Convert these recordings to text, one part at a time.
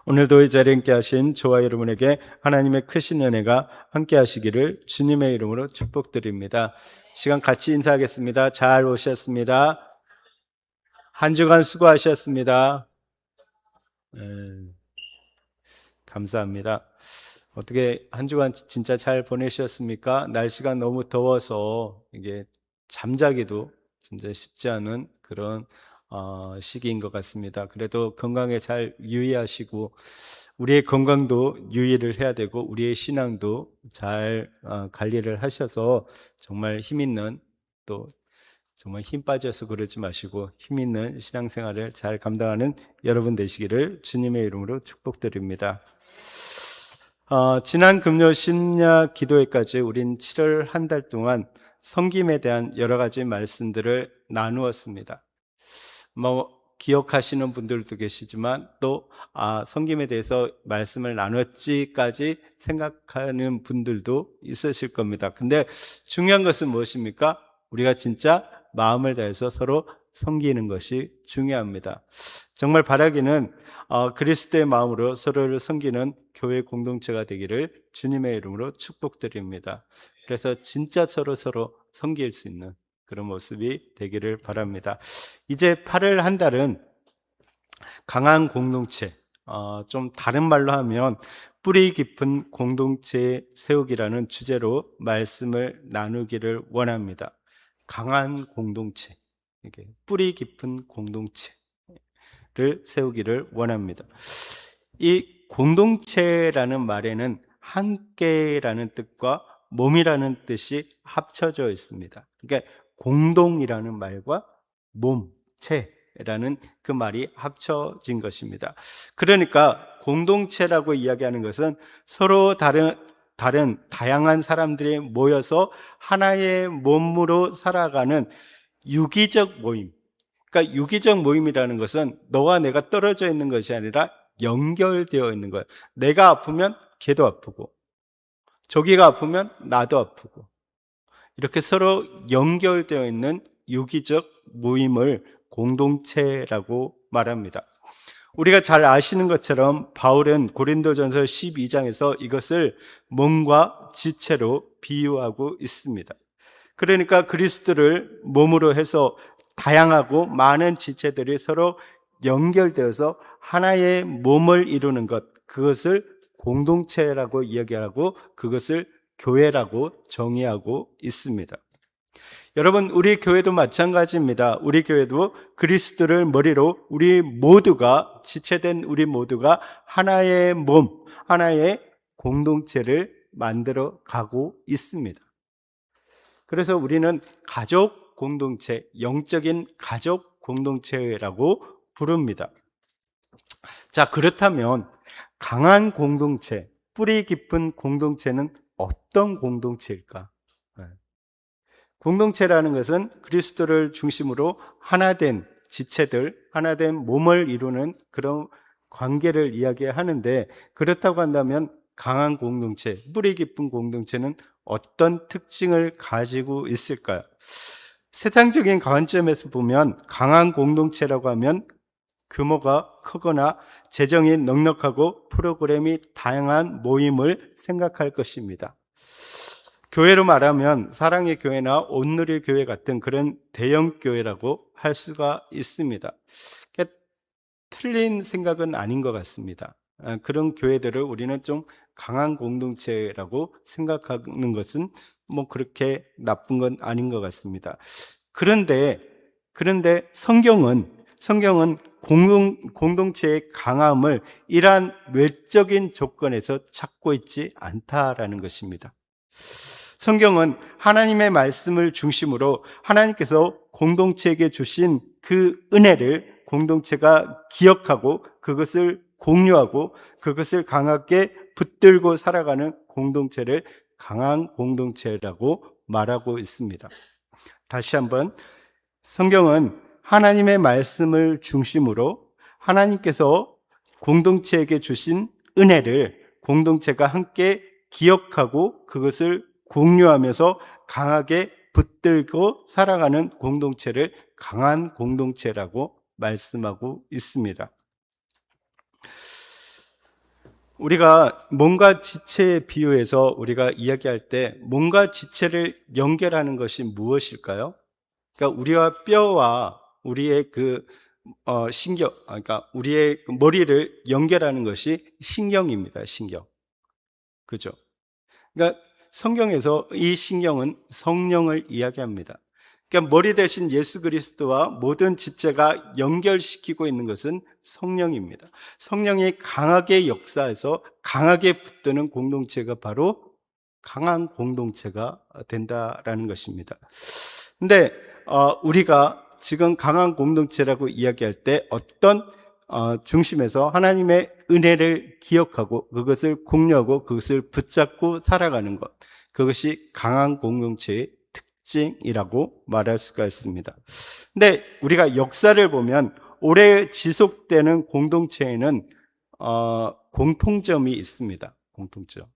오늘도 이 자리에 함께 하신 저와 여러분에게 하나님의 크신 은혜가 함께 하시기를 주님의 이름으로 축복드립니다. 시간 같이 인사하겠습니다. 잘 오셨습니다. 한 주간 수고하셨습니다. 네, 감사합니다. 어떻게 한 주간 진짜 잘 보내셨습니까? 날씨가 너무 더워서 이게 잠자기도 진짜 쉽지 않은 그런 시기인 것 같습니다. 그래도 건강에 잘 유의하시고 우리의 건강도 유의를 해야 되고 우리의 신앙도 잘 관리를 하셔서 정말 힘 있는, 또 정말 힘 빠져서 그러지 마시고 힘 있는 신앙생활을 잘 감당하는 여러분 되시기를 주님의 이름으로 축복드립니다. 지난 금요 심야 기도회까지 우린 7월 한 달 동안 섬김에 대한 여러 가지 말씀들을 나누었습니다. 기억하시는 분들도 계시지만 또 섬김에 대해서 말씀을 나눴지까지 생각하는 분들도 있으실 겁니다. 근데 중요한 것은 무엇입니까? 우리가 진짜 마음을 다해서 서로 섬기는 것이 중요합니다. 정말 바라기는 그리스도의 마음으로 서로를 섬기는 교회 공동체가 되기를 주님의 이름으로 축복드립니다. 그래서 진짜 서로 섬길 수 있는 그런 모습이 되기를 바랍니다. 이제 8월 한 달은 강한 공동체, 좀 다른 말로 하면 뿌리 깊은 공동체 세우기라는 주제로 말씀을 나누기를 원합니다. 강한 공동체, 이게 뿌리 깊은 공동체를 세우기를 원합니다. 이 공동체라는 말에는 함께라는 뜻과 몸이라는 뜻이 합쳐져 있습니다. 그러니까 공동이라는 말과 몸체라는 그 말이 합쳐진 것입니다. 그러니까 공동체라고 이야기하는 것은 서로 다양한 사람들이 모여서 하나의 몸으로 살아가는 유기적 모임. 그러니까 유기적 모임이라는 것은 너와 내가 떨어져 있는 것이 아니라 연결되어 있는 거예요. 내가 아프면 걔도 아프고, 저기가 아프면 나도 아프고, 이렇게 서로 연결되어 있는 유기적 모임을 공동체라고 말합니다. 우리가 잘 아시는 것처럼 바울은 고린도전서 12장에서 이것을 몸과 지체로 비유하고 있습니다. 그러니까 그리스도를 몸으로 해서 다양하고 많은 지체들이 서로 연결되어서 하나의 몸을 이루는 것, 그것을 공동체라고 이야기하고 그것을 교회라고 정의하고 있습니다. 여러분, 우리 교회도 마찬가지입니다. 우리 교회도 그리스도를 머리로 우리 모두가, 지체된 우리 모두가 하나의 몸, 하나의 공동체를 만들어 가고 있습니다. 그래서 우리는 가족 공동체, 영적인 가족 공동체라고 부릅니다. 자, 그렇다면 강한 공동체, 뿌리 깊은 공동체는 어떤 공동체일까? 공동체라는 것은 그리스도를 중심으로 하나된 지체들, 하나된 몸을 이루는 그런 관계를 이야기하는데, 그렇다고 한다면 강한 공동체, 뿌리 깊은 공동체는 어떤 특징을 가지고 있을까요? 세상적인 관점에서 보면 강한 공동체라고 하면 규모가 크거나 재정이 넉넉하고 프로그램이 다양한 모임을 생각할 것입니다. 교회로 말하면 사랑의 교회나 온누리 교회 같은 그런 대형 교회라고 할 수가 있습니다. 틀린 생각은 아닌 것 같습니다. 그런 교회들을 우리는 좀 강한 공동체라고 생각하는 것은 뭐 그렇게 나쁜 건 아닌 것 같습니다. 그런데 성경은 공동체의 강함을 이러한 외적인 조건에서 찾고 있지 않다라는 것입니다. 성경은 하나님의 말씀을 중심으로 하나님께서 공동체에게 주신 그 은혜를 공동체가 기억하고 그것을 공유하고 그것을 강하게 붙들고 살아가는 공동체를 강한 공동체라고 말하고 있습니다. 다시 한번, 성경은 하나님의 말씀을 중심으로 하나님께서 공동체에게 주신 은혜를 공동체가 함께 기억하고 그것을 공유하면서 강하게 붙들고 살아가는 공동체를 강한 공동체라고 말씀하고 있습니다. 우리가 몸과 지체에 비유해서 우리가 이야기할 때 몸과 지체를 연결하는 것이 무엇일까요? 그러니까 우리와 뼈와 우리의 신경, 그러니까 우리의 머리를 연결하는 것이 신경입니다. 신경. 그죠? 그러니까 성경에서 이 신경은 성령을 이야기합니다. 그러니까 머리 대신 예수 그리스도와 모든 지체가 연결시키고 있는 것은 성령입니다. 성령이 강하게 역사해서 강하게 붙드는 공동체가 바로 강한 공동체가 된다라는 것입니다. 근데 우리가 지금 강한 공동체라고 이야기할 때 어떤 중심에서 하나님의 은혜를 기억하고 그것을 공유하고 그것을 붙잡고 살아가는 것, 그것이 강한 공동체의 특징이라고 말할 수가 있습니다. 근데 우리가 역사를 보면 오래 지속되는 공동체에는 공통점이 있습니다. 공통점.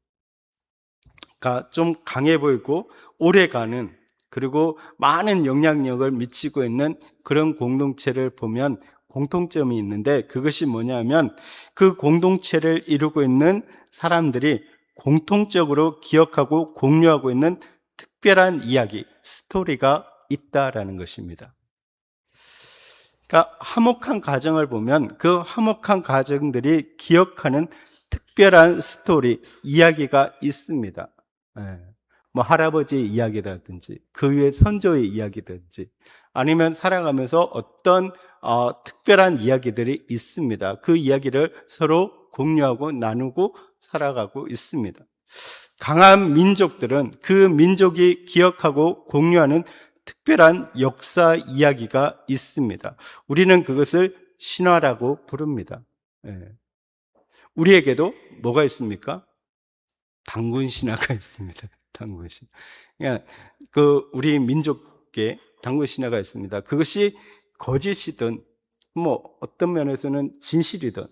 그러니까 좀 강해 보이고 오래가는, 그리고 많은 영향력을 미치고 있는 그런 공동체를 보면 공통점이 있는데, 그것이 뭐냐면 그 공동체를 이루고 있는 사람들이 공통적으로 기억하고 공유하고 있는 특별한 이야기, 스토리가 있다라는 것입니다. 그러니까 화목한 가정을 보면 그 화목한 가정들이 기억하는 특별한 스토리, 이야기가 있습니다. 뭐 할아버지의 이야기라든지 그 위에 선조의 이야기든지 아니면 살아가면서 어떤 특별한 이야기들이 있습니다. 그 이야기를 서로 공유하고 나누고 살아가고 있습니다. 강한 민족들은 그 민족이 기억하고 공유하는 특별한 역사 이야기가 있습니다. 우리는 그것을 신화라고 부릅니다. 우리에게도 뭐가 있습니까? 단군 신화가 있습니다. 단군 신화. 그러니까 우리 민족계 단군 신화가 있습니다. 그것이 거짓이든 뭐 어떤 면에서는 진실이든,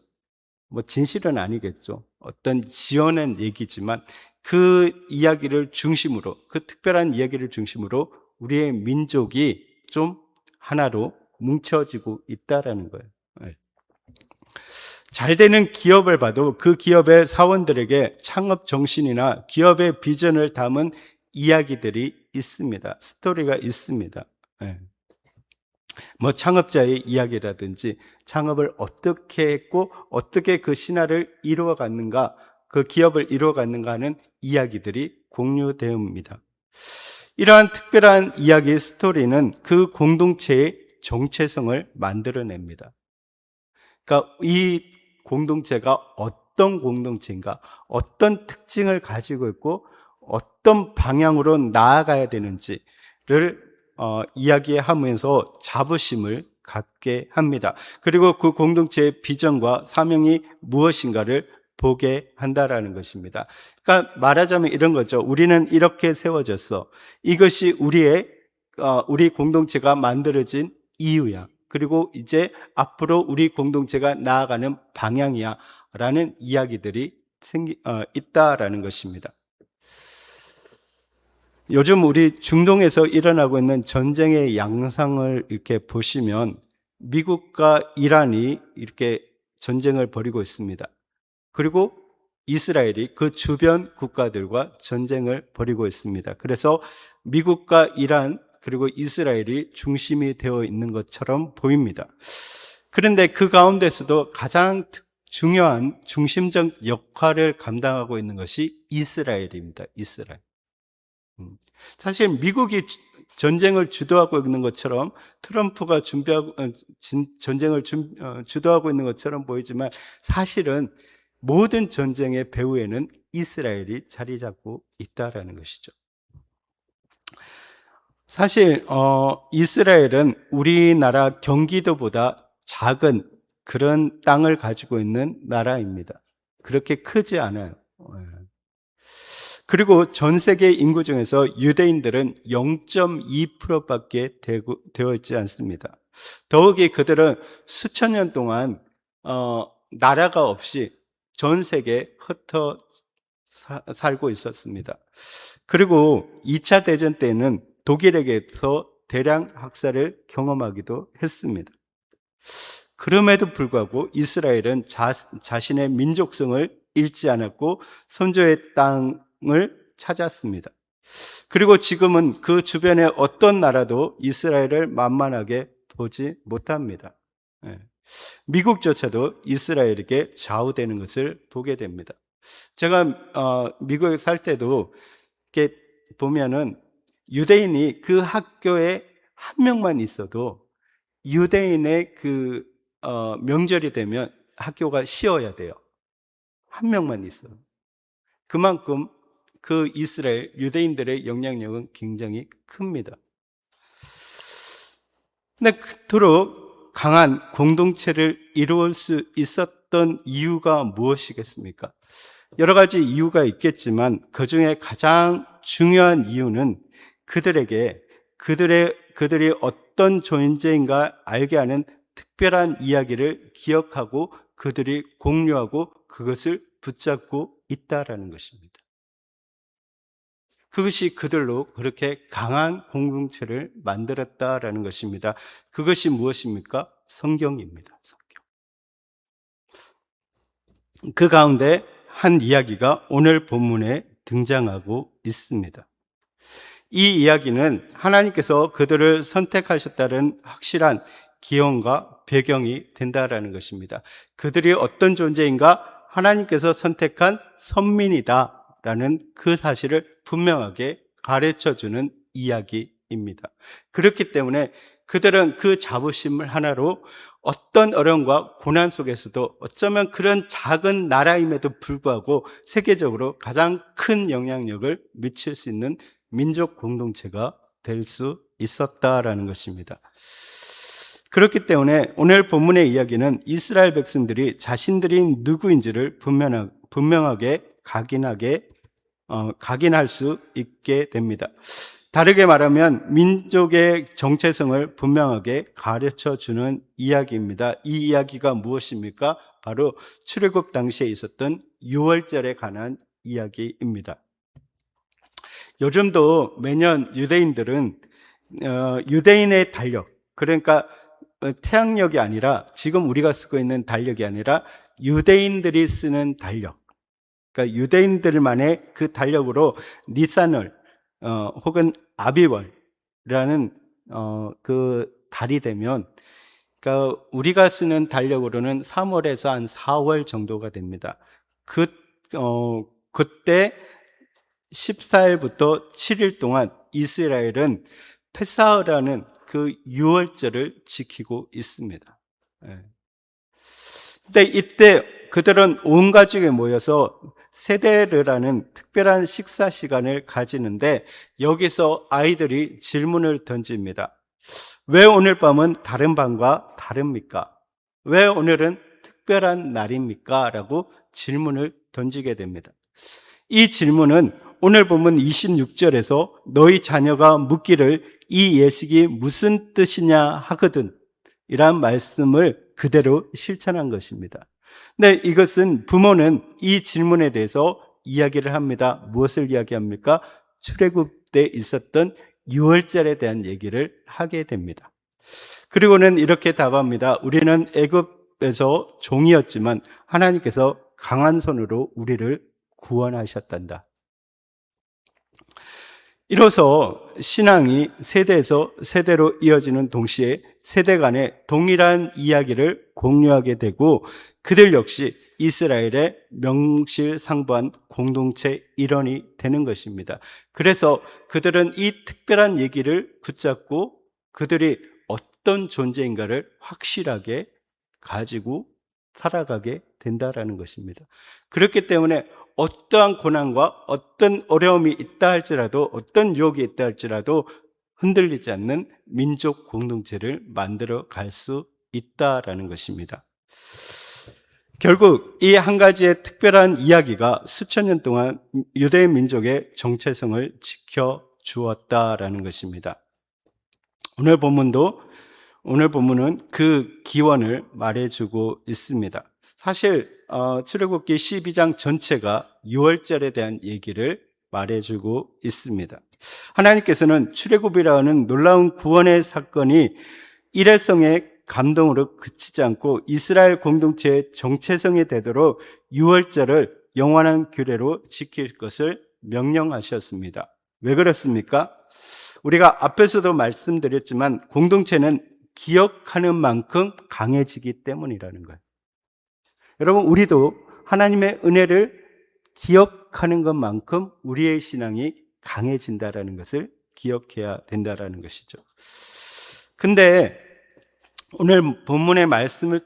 뭐 진실은 아니겠죠. 어떤 지어낸 얘기지만 그 이야기를 중심으로, 그 특별한 이야기를 중심으로 우리의 민족이 좀 하나로 뭉쳐지고 있다라는 거예요. 잘 되는 기업을 봐도 그 기업의 사원들에게 창업 정신이나 기업의 비전을 담은 이야기들이 있습니다. 스토리가 있습니다. 뭐 창업자의 이야기라든지 창업을 어떻게 했고 어떻게 그 신화를 이루어갔는가, 그 기업을 이루어갔는가 하는 이야기들이 공유되옵니다. 이러한 특별한 이야기의 스토리는 그 공동체의 정체성을 만들어냅니다. 그러니까 이 공동체가 어떤 공동체인가, 어떤 특징을 가지고 있고 어떤 방향으로 나아가야 되는지를 이야기하면서 자부심을 갖게 합니다. 그리고 그 공동체의 비전과 사명이 무엇인가를 보게 한다라는 것입니다. 그러니까 말하자면 이런 거죠. 우리는 이렇게 세워졌어. 이것이 우리 공동체가 만들어진 이유야. 그리고 이제 앞으로 우리 공동체가 나아가는 방향이야 라는 이야기들이 있다라는 것입니다. 요즘 우리 중동에서 일어나고 있는 전쟁의 양상을 이렇게 보시면 미국과 이란이 이렇게 전쟁을 벌이고 있습니다. 그리고 이스라엘이 그 주변 국가들과 전쟁을 벌이고 있습니다. 그래서 미국과 이란 그리고 이스라엘이 중심이 되어 있는 것처럼 보입니다. 그런데 그 가운데서도 가장 중요한 중심적 역할을 감당하고 있는 것이 이스라엘입니다. 이스라엘. 사실 미국이 전쟁을 주도하고 있는 것처럼, 트럼프가 전쟁을 주도하고 있는 것처럼 보이지만 사실은 모든 전쟁의 배후에는 이스라엘이 자리 잡고 있다라는 것이죠. 사실 이스라엘은 우리나라 경기도보다 작은 그런 땅을 가지고 있는 나라입니다. 그렇게 크지 않아요. 그리고 전 세계 인구 중에서 유대인들은 0.2%밖에 되어 있지 않습니다. 더욱이 그들은 수천 년 동안 나라가 없이 전 세계에 흩어 살고 있었습니다. 그리고 2차 대전 때는 독일에게서 대량 학살을 경험하기도 했습니다. 그럼에도 불구하고 이스라엘은 자신의 민족성을 잃지 않았고 선조의 땅을 찾았습니다. 그리고 지금은 그 주변의 어떤 나라도 이스라엘을 만만하게 보지 못합니다. 미국조차도 이스라엘에게 좌우되는 것을 보게 됩니다. 제가 미국에 살 때도 이렇게 보면은 유대인이 그 학교에 한 명만 있어도 유대인의 명절이 되면 학교가 쉬어야 돼요. 한 명만 있어. 그만큼 그 이스라엘 유대인들의 영향력은 굉장히 큽니다. 근데 그토록 강한 공동체를 이루을 수 있었던 이유가 무엇이겠습니까? 여러 가지 이유가 있겠지만 그 중에 가장 중요한 이유는 그들이 어떤 존재인가 알게 하는 특별한 이야기를 기억하고 그들이 공유하고 그것을 붙잡고 있다라는 것입니다. 그것이 그들로 그렇게 강한 공동체를 만들었다라는 것입니다. 그것이 무엇입니까? 성경입니다. 성경. 그 가운데 한 이야기가 오늘 본문에 등장하고 있습니다. 이 이야기는 하나님께서 그들을 선택하셨다는 확실한 기원과 배경이 된다라는 것입니다. 그들이 어떤 존재인가? 하나님께서 선택한 선민이다라는 그 사실을 분명하게 가르쳐주는 이야기입니다. 그렇기 때문에 그들은 그 자부심을 하나로 어떤 어려움과 고난 속에서도 어쩌면 그런 작은 나라임에도 불구하고 세계적으로 가장 큰 영향력을 미칠 수 있는 민족 공동체가 될 수 있었다라는 것입니다. 그렇기 때문에 오늘 본문의 이야기는 이스라엘 백성들이 자신들이 누구인지를 분명하게 각인할 수 있게 됩니다. 다르게 말하면 민족의 정체성을 분명하게 가르쳐주는 이야기입니다. 이 이야기가 무엇입니까? 바로 출애굽 당시에 있었던 유월절에 관한 이야기입니다. 요즘도 매년 유대인들은 유대인의 달력, 그러니까 태양력이 아니라 지금 우리가 쓰고 있는 달력이 아니라 유대인들이 쓰는 달력, 그러니까 유대인들만의 그 달력으로 니산월 혹은 아비월이라는 그 달이 되면, 그러니까 우리가 쓰는 달력으로는 3월에서 한 4월 정도가 됩니다. 그때 14일부터 7일 동안 이스라엘은 페사흐라는 그 유월절을 지키고 있습니다. 근데 이때 그들은 온 가족이 모여서 세데르라는 특별한 식사 시간을 가지는데 여기서 아이들이 질문을 던집니다. 왜 오늘 밤은 다른 밤과 다릅니까? 왜 오늘은 특별한 날입니까? 라고 질문을 던지게 됩니다. 이 질문은 오늘 본문 26절에서 너희 자녀가 묻기를 이 예식이 무슨 뜻이냐 하거든 이란 말씀을 그대로 실천한 것입니다. 근데 이것은 부모는 이 질문에 대해서 이야기를 합니다. 무엇을 이야기합니까? 출애굽 때 있었던 유월절에 대한 얘기를 하게 됩니다. 그리고는 이렇게 답합니다. 우리는 애굽에서 종이었지만 하나님께서 강한 손으로 우리를 구원하셨단다. 이로써 신앙이 세대에서 세대로 이어지는 동시에 세대 간에 동일한 이야기를 공유하게 되고 그들 역시 이스라엘의 명실상부한 공동체 일원이 되는 것입니다. 그래서 그들은 이 특별한 얘기를 붙잡고 그들이 어떤 존재인가를 확실하게 가지고 살아가게 된다라는 것입니다. 그렇기 때문에 어떠한 고난과 어떤 어려움이 있다 할지라도 어떤 유혹이 있다 할지라도 흔들리지 않는 민족 공동체를 만들어 갈 수 있다라는 것입니다. 결국 이 한 가지의 특별한 이야기가 수천 년 동안 유대 민족의 정체성을 지켜주었다라는 것입니다. 오늘 본문은 그 기원을 말해주고 있습니다. 사실 출애굽기 12장 전체가 유월절에 대한 얘기를 말해주고 있습니다. 하나님께서는 출애굽이라는 놀라운 구원의 사건이 일회성의 감동으로 그치지 않고 이스라엘 공동체의 정체성이 되도록 유월절을 영원한 규례로 지킬 것을 명령하셨습니다. 왜 그렇습니까? 우리가 앞에서도 말씀드렸지만 공동체는 기억하는 만큼 강해지기 때문이라는 거예요. 여러분, 우리도 하나님의 은혜를 기억하는 것만큼 우리의 신앙이 강해진다라는 것을 기억해야 된다라는 것이죠. 근데 오늘 본문의 말씀을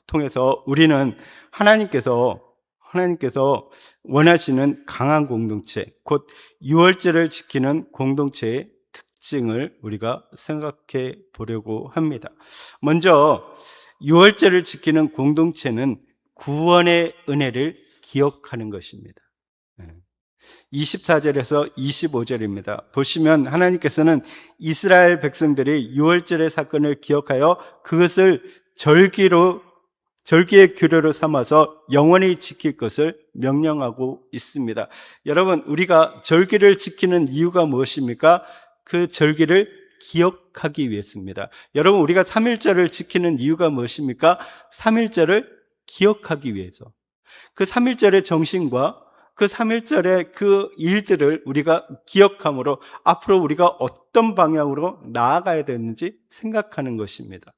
통해서 우리는 하나님께서 원하시는 강한 공동체, 곧 유월절을 지키는 공동체의 특징을 우리가 생각해 보려고 합니다. 먼저 유월절을 지키는 공동체는 구원의 은혜를 기억하는 것입니다. 24절에서 25절입니다. 보시면 하나님께서는 이스라엘 백성들이 유월절의 사건을 기억하여 그것을 절기의 규례로 삼아서 영원히 지킬 것을 명령하고 있습니다. 여러분, 우리가 절기를 지키는 이유가 무엇입니까? 그 절기를 기억하기 위해서입니다. 여러분, 우리가 3일절을 지키는 이유가 무엇입니까? 3일절을 기억하기 위해서. 그 3일절의 정신과 그 3일절의 그 일들을 우리가 기억함으로 앞으로 우리가 어떤 방향으로 나아가야 되는지 생각하는 것입니다.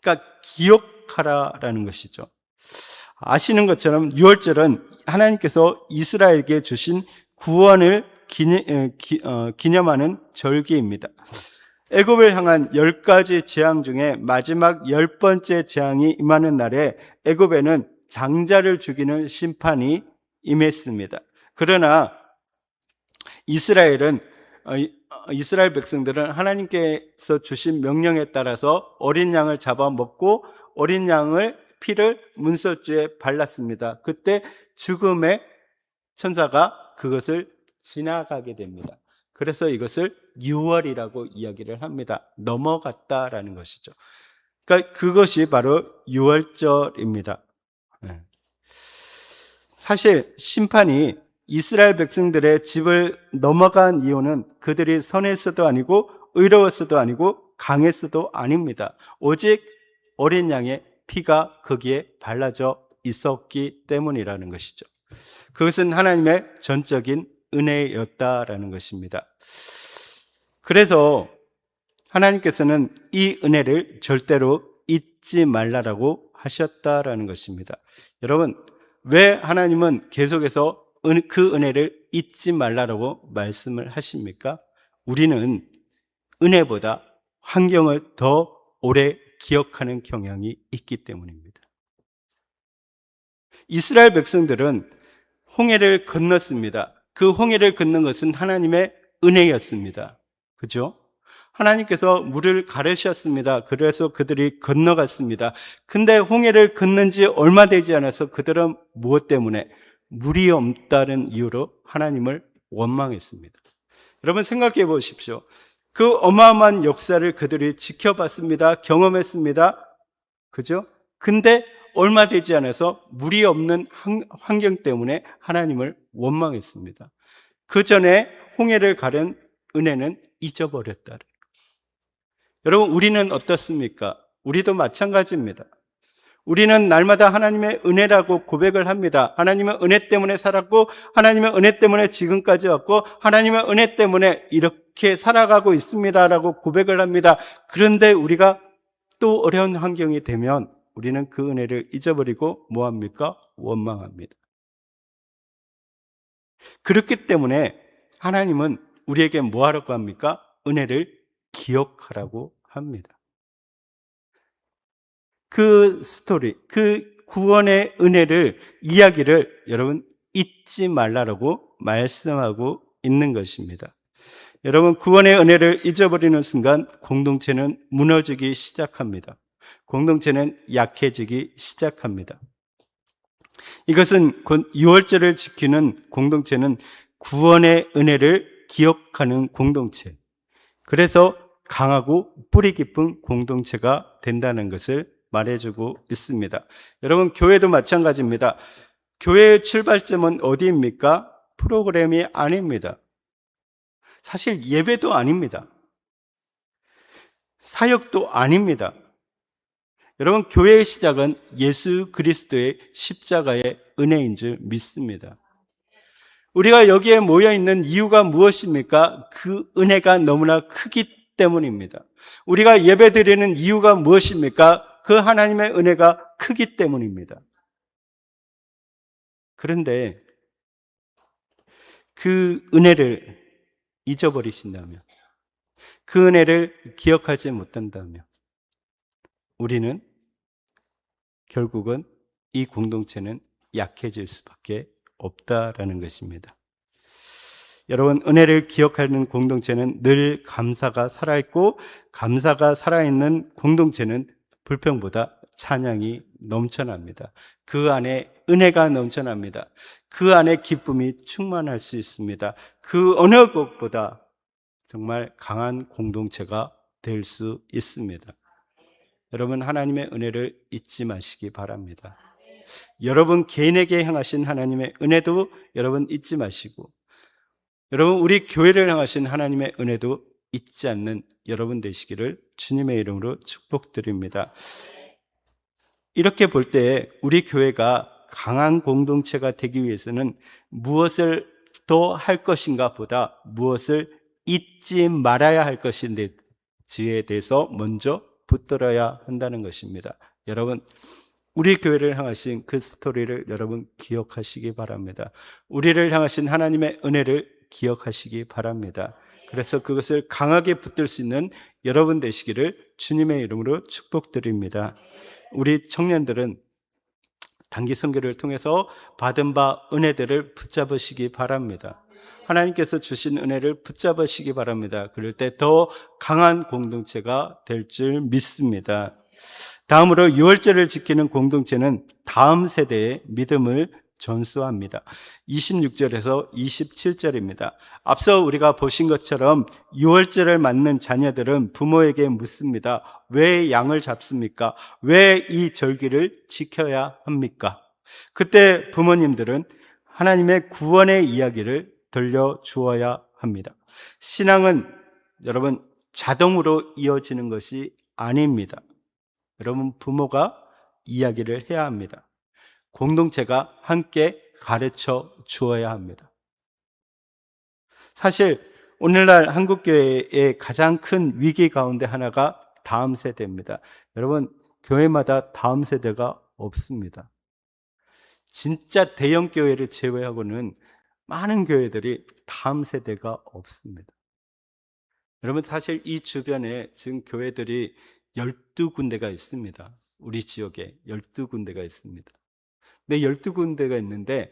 그러니까 기억하라라는 것이죠. 아시는 것처럼 유월절은 하나님께서 이스라엘에게 주신 구원을 기념하는 절기입니다. 애굽을 향한 10가지 재앙 중에 마지막 10번째 재앙이 임하는 날에 애굽에는 장자를 죽이는 심판이 임했습니다. 그러나 이스라엘 백성들은 하나님께서 주신 명령에 따라서 어린 양을 잡아먹고 어린 양을 피를 문설주에 발랐습니다. 그때 죽음의 천사가 그것을 지나가게 됩니다. 그래서 이것을 유월이라고 이야기를 합니다. 넘어갔다라는 것이죠. 그러니까 그것이 바로 유월절입니다. 사실 심판이 이스라엘 백성들의 집을 넘어간 이유는 그들이 선해서도 아니고 의로웠어도 아니고 강했어도 아닙니다. 오직 어린 양의 피가 거기에 발라져 있었기 때문이라는 것이죠. 그것은 하나님의 전적인 은혜였다라는 것입니다. 그래서 하나님께서는 이 은혜를 절대로 잊지 말라라고 하셨다라는 것입니다. 여러분, 왜 하나님은 계속해서 그 은혜를 잊지 말라라고 말씀을 하십니까? 우리는 은혜보다 환경을 더 오래 기억하는 경향이 있기 때문입니다. 이스라엘 백성들은 홍해를 건넜습니다. 그 홍해를 건넌 것은 하나님의 은혜였습니다. 그죠? 하나님께서 물을 가르셨습니다. 그래서 그들이 건너갔습니다. 근데 홍해를 건넌 지 얼마 되지 않아서 그들은 무엇 때문에? 물이 없다는 이유로 하나님을 원망했습니다. 여러분 생각해 보십시오. 그 어마어마한 역사를 그들이 지켜봤습니다. 경험했습니다. 그죠? 근데 얼마 되지 않아서 물이 없는 환경 때문에 하나님을 원망했습니다. 그 전에 홍해를 가른 은혜는 잊어버렸다. 여러분, 우리는 어떻습니까? 우리도 마찬가지입니다. 우리는 날마다 하나님의 은혜라고 고백을 합니다. 하나님의 은혜 때문에 살았고, 하나님의 은혜 때문에 지금까지 왔고, 하나님의 은혜 때문에 이렇게 살아가고 있습니다라고 고백을 합니다. 그런데 우리가 또 어려운 환경이 되면 우리는 그 은혜를 잊어버리고 뭐합니까? 원망합니다. 그렇기 때문에 하나님은 우리에게 뭐 하라고 합니까? 은혜를 기억하라고 합니다. 그 스토리, 그 구원의 은혜를, 이야기를 여러분 잊지 말라라고 말씀하고 있는 것입니다. 여러분, 구원의 은혜를 잊어버리는 순간 공동체는 무너지기 시작합니다. 공동체는 약해지기 시작합니다. 이것은 곧 유월절을 지키는 공동체는 구원의 은혜를 기억하는 공동체, 그래서 강하고 뿌리 깊은 공동체가 된다는 것을 말해주고 있습니다. 여러분, 교회도 마찬가지입니다. 교회의 출발점은 어디입니까? 프로그램이 아닙니다. 사실 예배도 아닙니다. 사역도 아닙니다. 여러분, 교회의 시작은 예수 그리스도의 십자가의 은혜인 줄 믿습니다. 우리가 여기에 모여 있는 이유가 무엇입니까? 그 은혜가 너무나 크기 때문입니다. 우리가 예배드리는 이유가 무엇입니까? 그 하나님의 은혜가 크기 때문입니다. 그런데 그 은혜를 잊어버리신다면, 그 은혜를 기억하지 못한다면, 우리는 결국은 이 공동체는 약해질 수밖에 없다라는 것입니다. 여러분, 은혜를 기억하는 공동체는 늘 감사가 살아있고, 감사가 살아있는 공동체는 불평보다 찬양이 넘쳐납니다. 그 안에 은혜가 넘쳐납니다. 그 안에 기쁨이 충만할 수 있습니다. 그 어느 것보다 정말 강한 공동체가 될 수 있습니다. 여러분, 하나님의 은혜를 잊지 마시기 바랍니다. 여러분 개인에게 향하신 하나님의 은혜도 여러분 잊지 마시고, 여러분 우리 교회를 향하신 하나님의 은혜도 잊지 않는 여러분 되시기를 주님의 이름으로 축복드립니다. 이렇게 볼 때 우리 교회가 강한 공동체가 되기 위해서는 무엇을 더 할 것인가 보다 무엇을 잊지 말아야 할 것인지에 대해서 먼저 붙들어야 한다는 것입니다. 여러분, 우리 교회를 향하신 그 스토리를 여러분 기억하시기 바랍니다. 우리를 향하신 하나님의 은혜를 기억하시기 바랍니다. 그래서 그것을 강하게 붙들 수 있는 여러분 되시기를 주님의 이름으로 축복드립니다. 우리 청년들은 단기 선교를 통해서 받은 바 은혜들을 붙잡으시기 바랍니다. 하나님께서 주신 은혜를 붙잡으시기 바랍니다. 그럴 때 더 강한 공동체가 될 줄 믿습니다. 다음으로 유월절을 지키는 공동체는 다음 세대의 믿음을 전수합니다. 26절에서 27절입니다. 앞서 우리가 보신 것처럼 유월절을 맞는 자녀들은 부모에게 묻습니다. 왜 양을 잡습니까? 왜 이 절기를 지켜야 합니까? 그때 부모님들은 하나님의 구원의 이야기를 들려주어야 합니다. 신앙은 여러분 자동으로 이어지는 것이 아닙니다. 여러분 부모가 이야기를 해야 합니다. 공동체가 함께 가르쳐 주어야 합니다. 사실 오늘날 한국교회의 가장 큰 위기 가운데 하나가 다음 세대입니다. 여러분 교회마다 다음 세대가 없습니다. 진짜 대형 교회를 제외하고는 많은 교회들이 다음 세대가 없습니다. 여러분 사실 이 주변에 지금 교회들이 12군데가 있습니다. 우리 지역에 12군데가 있습니다. 근데 12군데가 있는데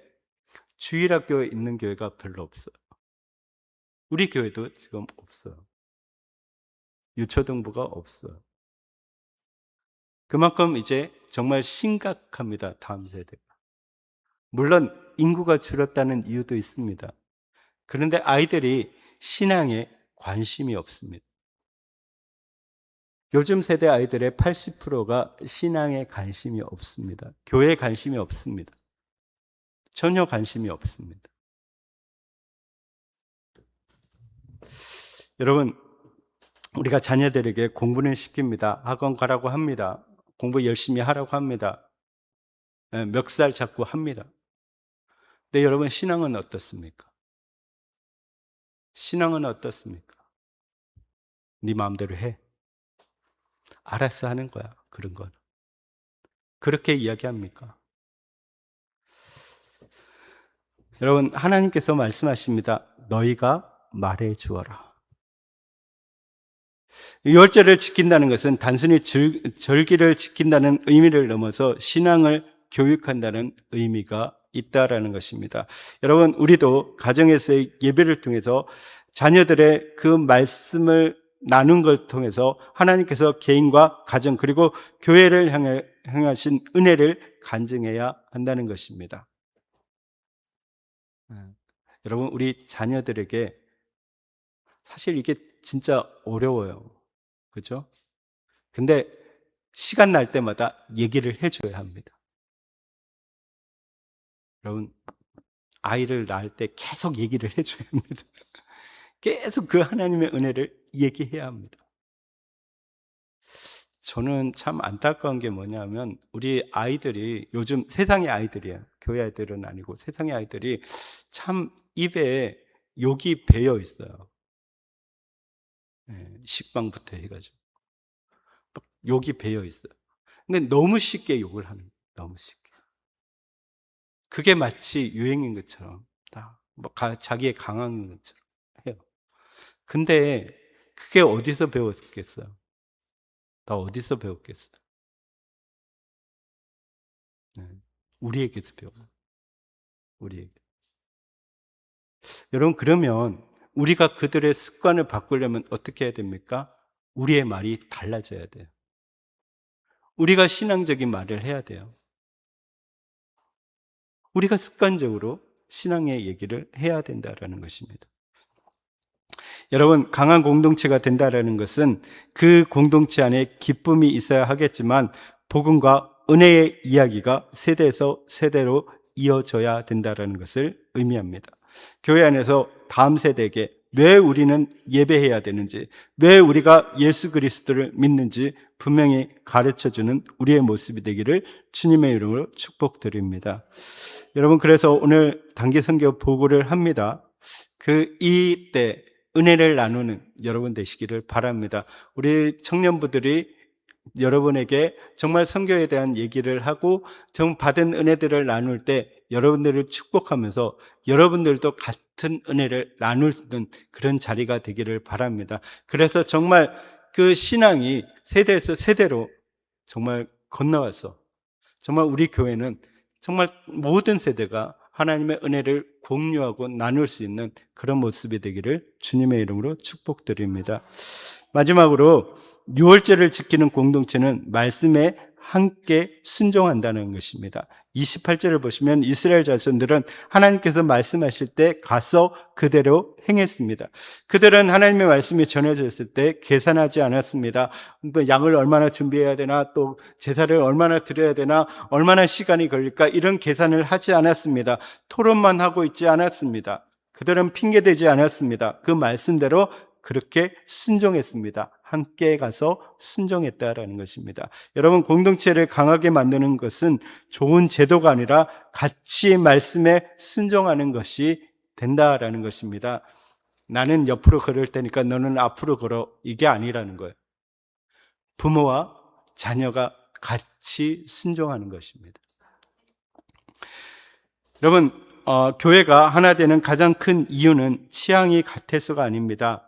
주일학교에 있는 교회가 별로 없어요. 우리 교회도 지금 없어요. 유초등부가 없어요. 그만큼 이제 정말 심각합니다. 다음 세대가. 물론 인구가 줄었다는 이유도 있습니다. 그런데 아이들이 신앙에 관심이 없습니다. 요즘 세대 아이들의 80%가 신앙에 관심이 없습니다. 교회에 관심이 없습니다. 전혀 관심이 없습니다. 여러분, 우리가 자녀들에게 공부는 시킵니다. 학원 가라고 합니다. 공부 열심히 하라고 합니다. 멱살 잡고 합니다. 근데 여러분, 신앙은 어떻습니까? 신앙은 어떻습니까? 네 마음대로 해. 알아서 하는 거야, 그런 건. 그렇게 이야기합니까? 여러분, 하나님께서 말씀하십니다. 너희가 말해 주어라. 유월절을 지킨다는 것은 단순히 절기를 지킨다는 의미를 넘어서 신앙을 교육한다는 의미가 있다라는 것입니다. 여러분, 우리도 가정에서의 예배를 통해서 자녀들의 그 말씀을 나눈 걸 통해서 하나님께서 개인과 가정 그리고 교회를 향하신 은혜를 간증해야 한다는 것입니다. 여러분, 우리 자녀들에게 사실 이게 진짜 어려워요. 그죠? 근데 시간 날 때마다 얘기를 해줘야 합니다. 여러분, 아이를 낳을 때 계속 얘기를 해줘야 합니다. 계속 그 하나님의 은혜를 얘기해야 합니다. 저는 참 안타까운 게 뭐냐면 우리 아이들이 요즘 세상의 아이들이에요. 교회 아이들은 아니고 세상의 아이들이 참 입에 욕이 배어 있어요. 식빵부터 해가지고 막 욕이 배어 있어요. 근데 너무 쉽게 욕을 하는 거예요. 너무 쉽게. 그게 마치 유행인 것처럼 자기의 강한 것처럼 해요. 근데 그게 어디서 배웠겠어요? 다 어디서 배웠겠어요? 네. 우리에게서 배워요. 우리에게. 여러분, 그러면 우리가 그들의 습관을 바꾸려면 어떻게 해야 됩니까? 우리의 말이 달라져야 돼요. 우리가 신앙적인 말을 해야 돼요. 우리가 습관적으로 신앙의 얘기를 해야 된다는 것입니다. 여러분, 강한 공동체가 된다는 것은 그 공동체 안에 기쁨이 있어야 하겠지만 복음과 은혜의 이야기가 세대에서 세대로 이어져야 된다는 것을 의미합니다. 교회 안에서 다음 세대에게 왜 우리는 예배해야 되는지, 왜 우리가 예수 그리스도를 믿는지 분명히 가르쳐주는 우리의 모습이 되기를 주님의 이름으로 축복드립니다. 여러분, 그래서 오늘 단기 선교 보고를 합니다. 이때 은혜를 나누는 여러분 되시기를 바랍니다. 우리 청년부들이 여러분에게 정말 선교에 대한 얘기를 하고 받은 은혜들을 나눌 때 여러분들을 축복하면서 여러분들도 같은 은혜를 나눌 수 있는 그런 자리가 되기를 바랍니다. 그래서 정말 그 신앙이 세대에서 세대로 정말 건너와서 정말 우리 교회는 정말 모든 세대가 하나님의 은혜를 공유하고 나눌 수 있는 그런 모습이 되기를 주님의 이름으로 축복드립니다. 마지막으로 유월절을 지키는 공동체는 말씀에 함께 순종한다는 것입니다. 28절을 보시면 이스라엘 자손들은 하나님께서 말씀하실 때 가서 그대로 행했습니다. 그들은 하나님의 말씀이 전해졌을 때 계산하지 않았습니다. 또 양을 얼마나 준비해야 되나, 또 제사를 얼마나 드려야 되나, 얼마나 시간이 걸릴까, 이런 계산을 하지 않았습니다. 토론만 하고 있지 않았습니다. 그들은 핑계대지 않았습니다. 그 말씀대로 그렇게 순종했습니다. 함께 가서 순종했다라는 것입니다. 여러분, 공동체를 강하게 만드는 것은 좋은 제도가 아니라 같이 말씀에 순종하는 것이 된다라는 것입니다. 나는 옆으로 걸을 테니까 너는 앞으로 걸어, 이게 아니라는 거예요. 부모와 자녀가 같이 순종하는 것입니다. 여러분, 교회가 하나 되는 가장 큰 이유는 취향이 같아서가 아닙니다.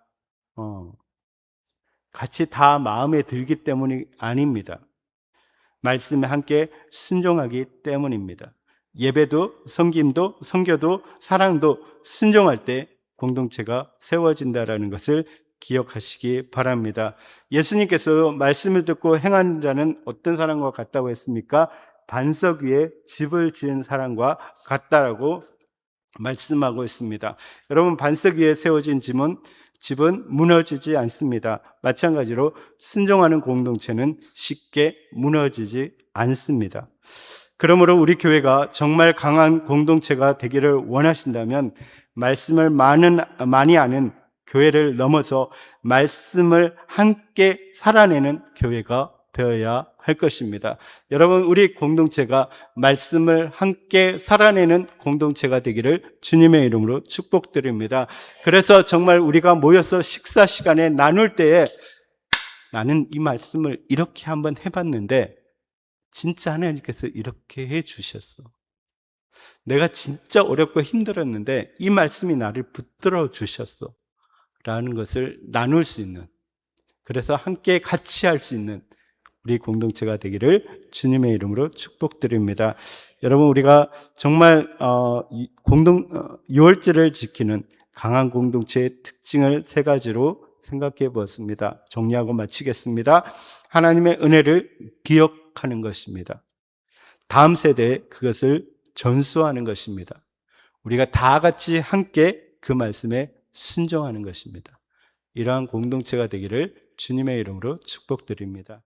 같이 다 마음에 들기 때문이 아닙니다. 말씀에 함께 순종하기 때문입니다. 예배도, 섬김도, 선교도, 사랑도 순종할 때 공동체가 세워진다는 것을 기억하시기 바랍니다. 예수님께서 말씀을 듣고 행하는 자는 어떤 사람과 같다고 했습니까? 반석 위에 집을 지은 사람과 같다라고 말씀하고 있습니다. 여러분, 반석 위에 세워진 집은 무너지지 않습니다. 마찬가지로 순종하는 공동체는 쉽게 무너지지 않습니다. 그러므로 우리 교회가 정말 강한 공동체가 되기를 원하신다면 말씀을 많이 아는 교회를 넘어서 말씀을 함께 살아내는 교회가 되어야 할 것입니다. 여러분, 우리 공동체가 말씀을 함께 살아내는 공동체가 되기를 주님의 이름으로 축복드립니다. 그래서 정말 우리가 모여서 식사 시간에 나눌 때에 나는 이 말씀을 이렇게 한번 해봤는데 진짜 하나님께서 이렇게 해주셨어. 내가 진짜 어렵고 힘들었는데 이 말씀이 나를 붙들어 주셨어 라는 것을 나눌 수 있는, 그래서 함께 같이 할 수 있는 우리 공동체가 되기를 주님의 이름으로 축복드립니다. 여러분, 우리가 정말 유월절을 지키는 강한 공동체의 특징을 세 가지로 생각해 보았습니다. 정리하고 마치겠습니다. 하나님의 은혜를 기억하는 것입니다. 다음 세대에 그것을 전수하는 것입니다. 우리가 다 같이 함께 그 말씀에 순종하는 것입니다. 이러한 공동체가 되기를 주님의 이름으로 축복드립니다.